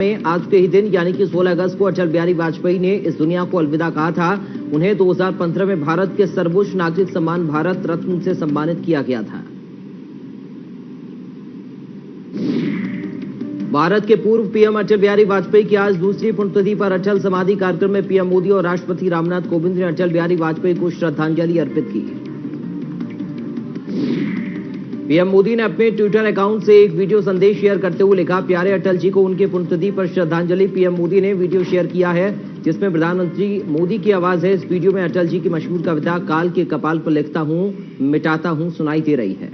में आज के ही दिन यानी कि 16 अगस्त को अटल बिहारी वाजपेयी ने इस दुनिया को अलविदा कहा था। उन्हें 2015 में भारत के सर्वोच्च नागरिक सम्मान भारत रत्न से सम्मानित किया गया था। भारत के पूर्व पीएम अटल बिहारी वाजपेयी की आज दूसरी पुण्यतिथि पर अटल समाधि कार्यक्रम में पीएम मोदी और राष्ट्रपति रामनाथ कोविंद ने अटल बिहारी वाजपेयी को श्रद्धांजलि अर्पित की। पीएम मोदी ने अपने ट्विटर अकाउंट से एक वीडियो संदेश शेयर करते हुए लिखा, प्यारे अटल जी को उनके पुण्यतिथि पर श्रद्धांजलि। पीएम मोदी ने वीडियो शेयर किया है जिसमें प्रधानमंत्री मोदी की आवाज है। इस वीडियो में अटल जी की मशहूर कविता काल के कपाल पर लिखता हूं मिटाता हूं सुनाई दे रही है।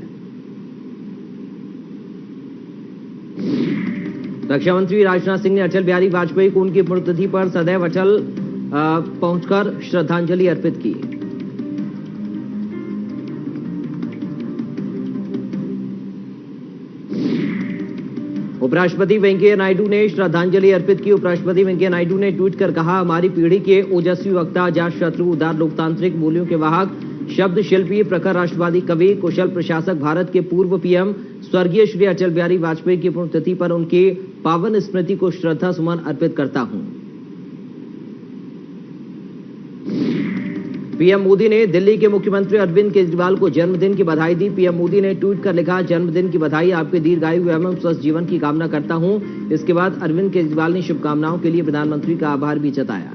रक्षा मंत्री राजनाथ सिंह ने अटल बिहारी वाजपेयी को उनकी पुण्यतिथि पर सदैव अटल पहुंचकर श्रद्धांजलि अर्पित की। उपराष्ट्रपति वेंकैया नायडू ने श्रद्धांजलि अर्पित की। उपराष्ट्रपति वेंकैया नायडू ने ट्वीट कर कहा, हमारी पीढ़ी के ओजस्वी वक्ता, अजातशत्रु, उदार लोकतांत्रिक मूल्यों के वाहक, शब्द शिल्पी, प्रखर राष्ट्रवादी कवि, कुशल प्रशासक, भारत के पूर्व पीएम स्वर्गीय श्री अटल बिहारी वाजपेयी की पुण्यतिथि पर उनकी पावन स्मृति को श्रद्धा सुमन अर्पित करता हूं। पीएम मोदी ने दिल्ली के मुख्यमंत्री अरविंद केजरीवाल को जन्मदिन की बधाई दी। पीएम मोदी ने ट्वीट कर लिखा, जन्मदिन की बधाई, आपके दीर्घायु एवं स्वस्थ जीवन की कामना करता हूं। इसके बाद अरविंद केजरीवाल ने शुभकामनाओं के लिए प्रधानमंत्री का आभार भी जताया।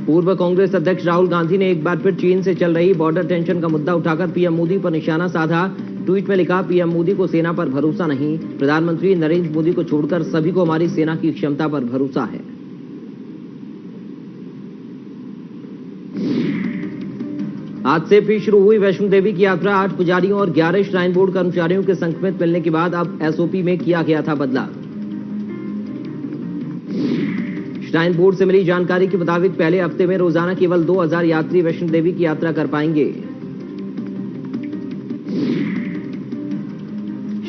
पूर्व कांग्रेस अध्यक्ष राहुल गांधी ने एक बार फिर चीन से चल रही बॉर्डर टेंशन का मुद्दा उठाकर पीएम मोदी पर निशाना साधा। ट्वीट में लिखा, पीएम मोदी को सेना पर भरोसा नहीं, प्रधानमंत्री नरेंद्र मोदी को छोड़कर सभी को हमारी सेना की क्षमता पर भरोसा है। आज से फिर शुरू हुई वैष्णो देवी की यात्रा। 8 पुजारियों और 11 श्राइन बोर्ड कर्मचारियों के संक्रमित मिलने के बाद अब एसओपी में किया गया था बदलाव। श्राइन बोर्ड से मिली जानकारी के मुताबिक पहले हफ्ते में रोजाना केवल 2000 यात्री वैष्णो देवी की यात्रा कर पाएंगे।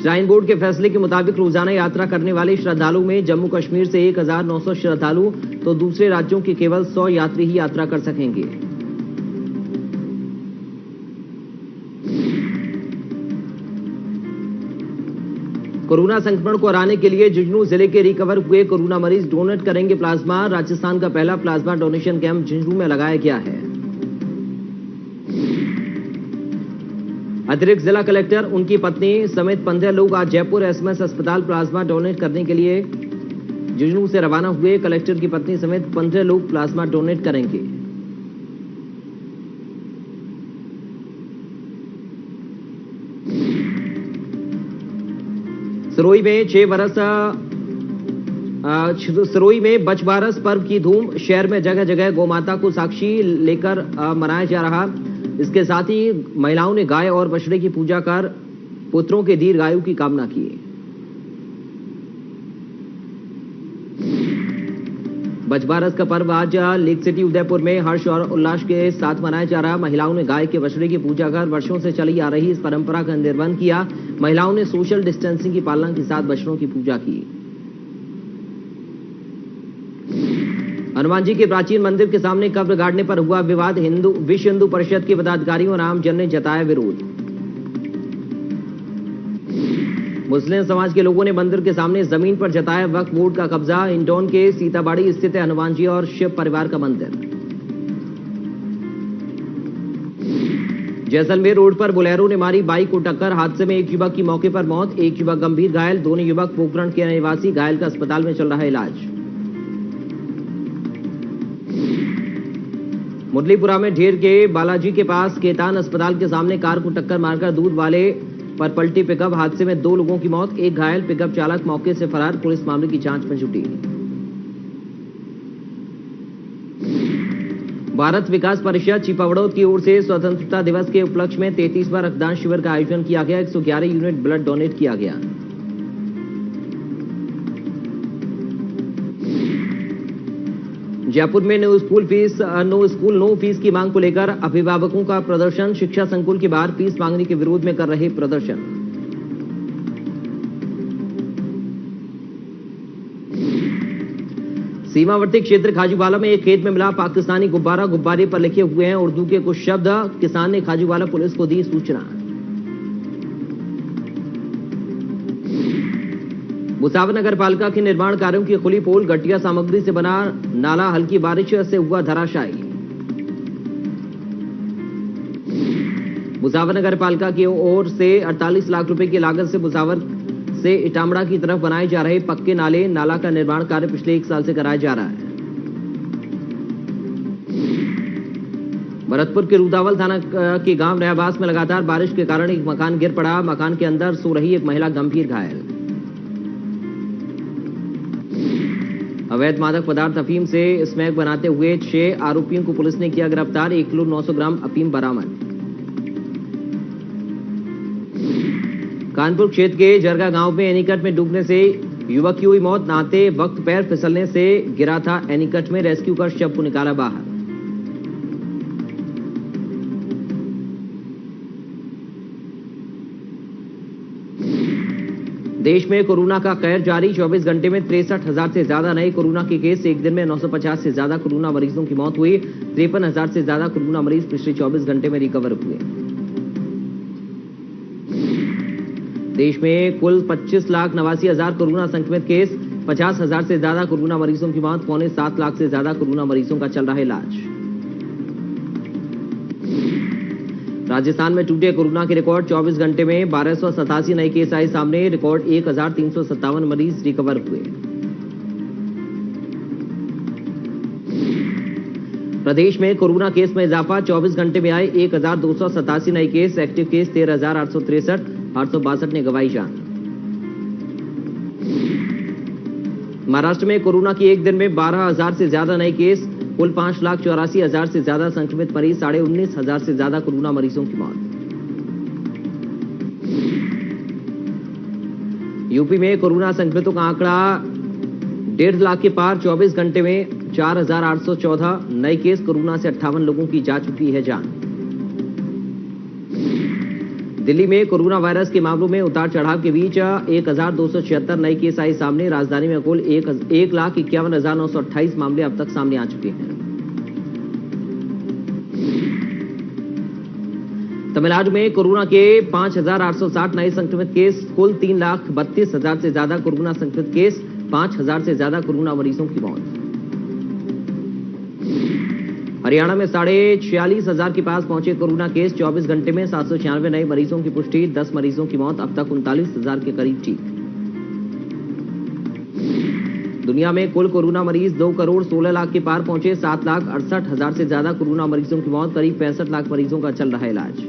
श्राइन बोर्ड के फैसले के मुताबिक रोजाना यात्रा करने वाले श्रद्धालु में जम्मू कश्मीर से 1900 श्रद्धालु तो दूसरे राज्यों के केवल 100 यात्री ही यात्रा कर सकेंगे। कोरोना संक्रमण को हराने के लिए झुंझुनू जिले के रिकवर हुए कोरोना मरीज डोनेट करेंगे प्लाज्मा। राजस्थान का पहला प्लाज्मा डोनेशन कैंप झुंझुनू में लगाया गया है। अतिरिक्त जिला कलेक्टर, उनकी पत्नी समेत 15 लोग आज जयपुर एसएमएस अस्पताल प्लाज्मा डोनेट करने के लिए झुंझुनू से रवाना हुए। कलेक्टर की पत्नी समेत 15 लोग प्लाज्मा डोनेट करेंगे। सरोई में बछबारस पर्व की धूम। शहर में जगह जगह गौमाता को साक्षी लेकर मनाया जा रहा। इसके साथ ही महिलाओं ने गाय और बछड़े की पूजा कर पुत्रों के दीर्घायु की कामना की। बछबारस का पर्व आज लेक सिटी उदयपुर में हर्ष और उल्लास के साथ मनाया जा रहा। महिलाओं ने गाय के बछड़े की पूजा कर वर्षों से चली आ रही इस परंपरा का निर्वहन किया। महिलाओं ने सोशल डिस्टेंसिंग की पालना के साथ बछड़ों की पूजा की। हनुमान जी के प्राचीन मंदिर के सामने कब्र गाड़ने पर हुआ विवाद। विश्व हिंदू परिषद के पदाधिकारियों और आम जन ने जताया विरोध। मुस्लिम समाज के लोगों ने मंदिर के सामने जमीन पर जताया वक्फ बोर्ड का कब्जा। इंदौर के सीताबाड़ी स्थित है हनुमान जी और शिव परिवार का मंदिर। जैसलमेर रोड पर बोलेरो ने मारी बाइक को टक्कर। हादसे में एक युवक की मौके पर मौत, एक युवक गंभीर घायल। दोनों युवक पोखरण के निवासी, घायल का अस्पताल में चल रहा है इलाज। मुरलीपुरा में ढेर के बालाजी के पास केतान अस्पताल के सामने कार को टक्कर मारकर दूध वाले पर पलटी पिकअप। हादसे में 2 लोगों की मौत, एक घायल। पिकअप चालक मौके से फरार। पुलिस मामले की जांच में जुटी। भारत विकास परिषद चिपावड़ौद की ओर से स्वतंत्रता दिवस के उपलक्ष्य में 33वां रक्तदान शिविर का आयोजन किया गया। 111 यूनिट ब्लड डोनेट किया गया। जयपुर में नो स्कूल फीस की मांग को लेकर अभिभावकों का प्रदर्शन। शिक्षा संकुल के बाहर फीस मांगने के विरोध में कर रहे प्रदर्शन। सीमावर्ती क्षेत्र खाजूवाला में एक खेत में मिला पाकिस्तानी गुब्बारा। गुब्बारे पर लिखे हुए हैं उर्दू के कुछ शब्द। किसान ने खाजूवाला पुलिस को दी सूचना। भुसावल नगर पालिका के निर्माण कार्यों की खुली पोल, घटिया सामग्री से बना नाला हल्की बारिश से हुआ धराशायी। भुसावल नगर पालिका की ओर से 48 लाख रुपए की लागत से भुसावल से इटामड़ा की तरफ बनाए जा रहे पक्के नाला का निर्माण कार्य पिछले 1 साल से कराया जा रहा है। भरतपुर के रुदावल थाना के गांव रहबास में लगातार बारिश के कारण एक मकान गिर पड़ा। मकान के अंदर सो रही एक महिला गंभीर घायल। अवैध मादक पदार्थ अफीम से स्मैक बनाते हुए 6 आरोपियों को पुलिस ने किया गिरफ्तार। 1 किलो 900 ग्राम अफीम बरामद। कानपुर क्षेत्र के जरगा गांव में एनीकट में डूबने से युवक की हुई मौत। नहाते वक्त पैर फिसलने से गिरा था एनीकट में। रेस्क्यू कर शव को निकाला बाहर। देश में कोरोना का कहर जारी। 24 घंटे में 63,000 से ज्यादा नए कोरोना के केस। एक दिन में 950 से ज्यादा कोरोना मरीजों की मौत हुई। 53,000 से ज्यादा कोरोना मरीज पिछले 24 घंटे में रिकवर हुए। देश में कुल 25,89,000 कोरोना संक्रमित केस। 50,000 से ज्यादा कोरोना मरीजों की मौत। 7.25 लाख से ज्यादा कोरोना मरीजों का चल रहा है इलाज। राजस्थान में टूटे कोरोना के रिकॉर्ड। 24 घंटे में 1287 नए केस आए सामने। रिकॉर्ड 1,357 मरीज रिकवर हुए। प्रदेश में कोरोना केस में इजाफा। 24 घंटे में आए 1,287 नए केस। Active case 13,863। 862 ने गंवाई जान। महाराष्ट्र में कोरोना की एक दिन में 12,000 से ज्यादा नए केस। कुल 5,84,000 से ज्यादा संक्रमित मरीज। 19,500 से ज्यादा कोरोना मरीजों की मौत। यूपी में कोरोना संक्रमितों का आंकड़ा 1.5 लाख के पार। 24 घंटे में 4,814 नए केस। कोरोना से 58 लोगों की जा चुकी है जान। दिल्ली में कोरोना वायरस के मामलों में उतार चढ़ाव के बीच 1,276 नए केस आए सामने। राजधानी में कुल 1,51,928 मामले अब तक सामने आ चुके हैं। तमिलनाडु में कोरोना के 5,860 नए संक्रमित केस। कुल 3,32,000 से ज्यादा कोरोना संक्रमित केस। 5,000 से ज्यादा कोरोना मरीजों की मौत। हरियाणा में 46,500 के पास पहुंचे कोरोना केस। 24 घंटे में 796 नए मरीजों की पुष्टि। 10 मरीजों की मौत। अब तक 39,000 के करीब ठीक। दुनिया में कुल कोरोना मरीज 2 करोड़ 16 लाख के पार पहुंचे। 7,68,000 से ज्यादा कोरोना मरीजों की मौत। करीब 65 लाख मरीजों का चल रहा है इलाज।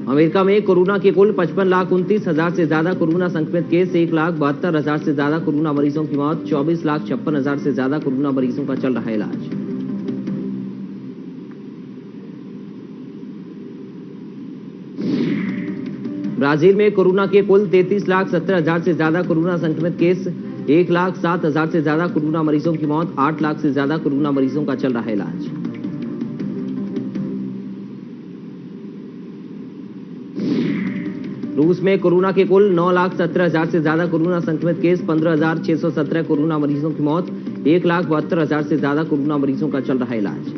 अमेरिका में कोरोना के कुल 55,29,000 से ज्यादा कोरोना संक्रमित केस। 1,72,000 से ज्यादा कोरोना मरीजों की मौत। 24,56,000 से ज्यादा कोरोना मरीजों का चल रहा है इलाज। ब्राजील में कोरोना के कुल 33,70,000 से ज्यादा कोरोना संक्रमित केस। 1,07,000 से ज्यादा कोरोना मरीजों की मौत। 8 लाख से ज्यादा कोरोना मरीजों का चल रहा है इलाज। रूस में कोरोना के कुल 9,17,000 से ज्यादा कोरोना संक्रमित केस। 15,617 कोरोना मरीजों की मौत। 1,72,000 से ज्यादा कोरोना मरीजों का चल रहा है इलाज।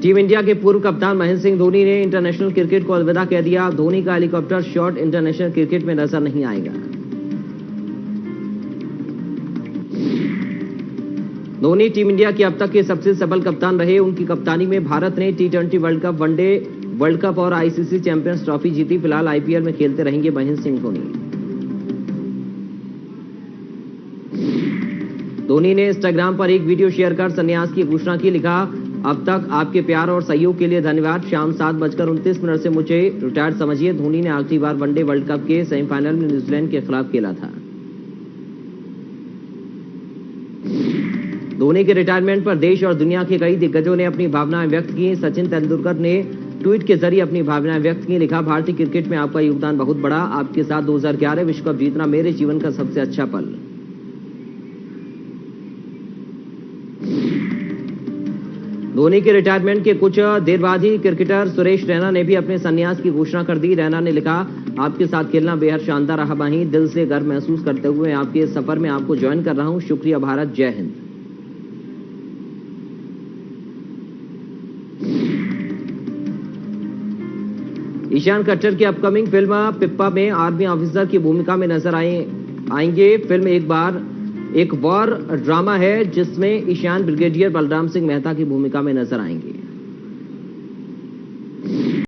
टीम इंडिया के पूर्व कप्तान महेंद्र सिंह धोनी ने इंटरनेशनल क्रिकेट को अलविदा कह दिया। धोनी का हेलीकॉप्टर शॉट इंटरनेशनल क्रिकेट में नजर नहीं आएगा। धोनी टीम इंडिया के अब तक के सबसे सफल कप्तान रहे। उनकी कप्तानी में भारत ने T20 world cup, one day world cup और ICC चैंपियंस ट्रॉफी जीती। फिलहाल IPL में खेलते रहेंगे महेंद्र सिंह धोनी। धोनी ने इंस्टाग्राम पर एक वीडियो शेयर कर संन्यास की घोषणा की। लिखा, अब तक आपके प्यार और सहयोग के लिए धन्यवाद। शाम 7:29 से मुझे रिटायर्ड समझिए। धोनी ने आखिरी बार वनडे वर्ल्ड कप के सेमीफाइनल में न्यूजीलैंड के खिलाफ खेला था। धोनी के रिटायरमेंट पर देश और दुनिया के कई दिग्गजों ने अपनी भावनाएं व्यक्त की। सचिन तेंदुलकर ने ट्वीट के जरिए अपनी भावनाएं व्यक्त की। लिखा, भारतीय क्रिकेट में आपका योगदान बहुत बड़ा। आपके साथ 2011 विश्व कप जीतना मेरे जीवन का सबसे अच्छा पल। धोनी के रिटायरमेंट के कुछ देर बाद ही क्रिकेटर सुरेश रैना ने भी अपने संन्यास की घोषणा कर दी। रैना ने लिखा, आपके साथ खेलना बेहद शानदार रहा। वहीं दिल से गर्व महसूस करते हुए आपके सफर में आपको ज्वाइन कर रहा हूं। शुक्रिया भारत, जय हिंद। ईशान खट्टर की अपकमिंग फिल्म पिप्पा में आर्मी ऑफिसर की भूमिका में नजर आएंगे। फिल्म एक वॉर ड्रामा है जिसमें ईशान ब्रिगेडियर बलराम सिंह मेहता की भूमिका में नजर आएंगे।